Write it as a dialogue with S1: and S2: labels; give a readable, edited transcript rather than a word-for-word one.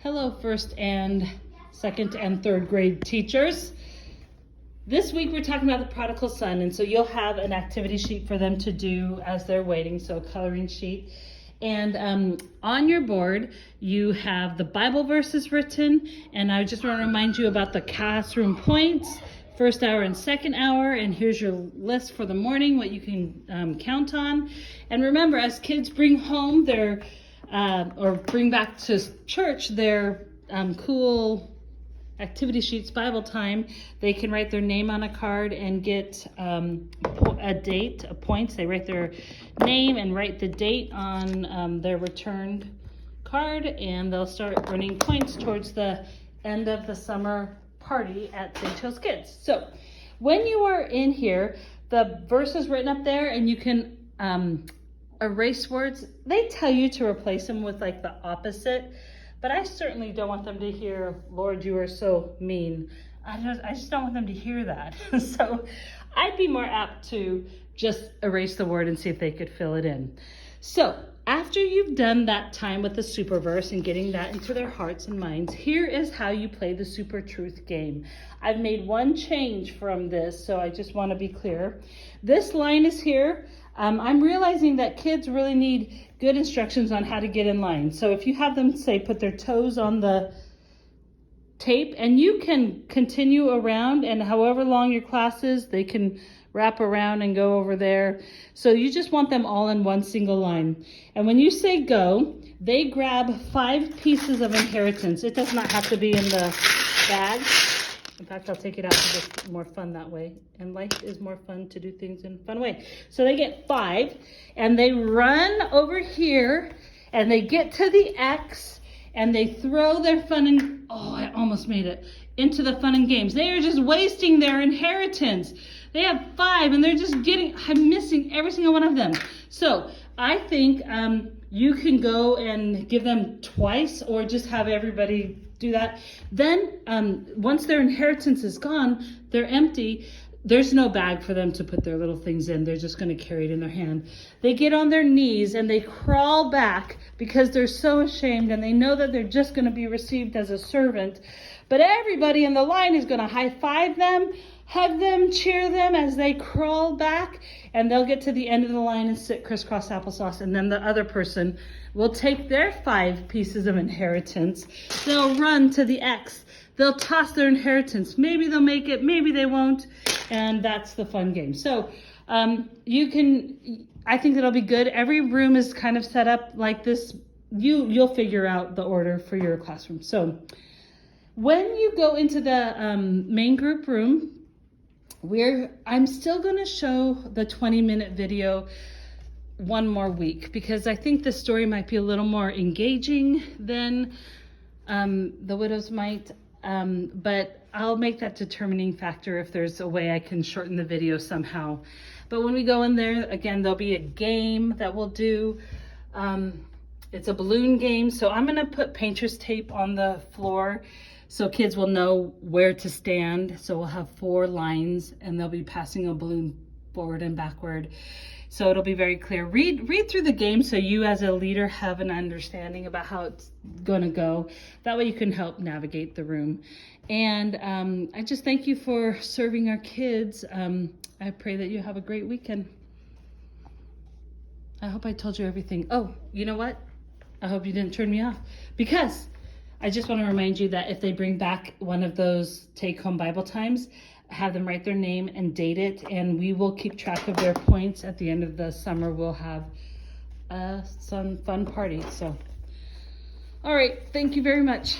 S1: Hello, first and second and third grade teachers. This week we're talking about the prodigal son, and so you'll have an activity sheet for them to do as they're waiting, so a coloring sheet. And on your board you have the Bible verses written, and I just want to remind you about the classroom points, first hour and second hour, and here's your list for the morning, what you can count on. And remember, as kids bring home their or bring back to church their cool activity sheets, Bible time, they can write their name on a card and get a date, points. They write their name and write the date on their returned card, and they'll start earning points towards the end of the summer party at SHKids. So when you are in here, the verse is written up there, and you can erase words. They tell you to replace them with like the opposite, but I certainly don't want them to hear, Lord, you are so mean. I just don't want them to hear that. So I'd be more apt to just erase the word and see if they could fill it in. So after you've done that time with the super verse and getting that into their hearts and minds, here is how you play the super truth game. I've made one change from this, so I just want to be clear. This line is here. I'm realizing that kids really need good instructions on how to get in line. So if you have them, say, put their toes on the tape, and you can continue around, and however long your class is, they can wrap around and go over there. So you just want them all in one single line. And when you say go, they grab 5 pieces of inheritance. It does not have to be in the bag. In fact, I'll take it out because it's more fun that way. And life is more fun to do things in a fun way. So they get 5, and they run over here, and they get to the X, and they throw their fun and, oh, I almost made it, into the fun and games. They are just wasting their inheritance. They have 5, and they're just getting, I'm missing every single one of them. So I think you can go and give them twice, or just have everybody do that. Then once their inheritance is gone, they're empty. There's no bag for them to put their little things in. They're just going to carry it in their hand. They get on their knees and they crawl back because they're so ashamed, and they know that they're just going to be received as a servant. But everybody in the line is going to high five them, hug them, cheer them as they crawl back, and they'll get to the end of the line and sit crisscross applesauce. And then the other person will take their 5 pieces of inheritance. They'll run to the X. They'll toss their inheritance. Maybe they'll make it, maybe they won't. And that's the fun game. So I think it'll be good. Every room is kind of set up like this. You'll figure out the order for your classroom. So when you go into the main group room, I'm still going to show the 20-minute video one more week, because I think the story might be a little more engaging than the Widow's Mite, but I'll make that determining factor if there's a way I can shorten the video somehow. But when we go in there, again, there'll be a game that we'll do. It's a balloon game, so I'm going to put painter's tape on the floor so kids will know where to stand. So we'll have 4 lines, and they'll be passing a balloon forward and backward. So it'll be very clear. Read through the game so you as a leader have an understanding about how it's going to go. That way you can help navigate the room. And I just thank you for serving our kids. I pray that you have a great weekend. I hope I told you everything. Oh, you know what? I hope you didn't turn me off, because I just want to remind you that if they bring back one of those take-home Bible times, have them write their name and date it, and we will keep track of their points. At the end of the summer, we'll have some fun party. So, all right, thank you very much.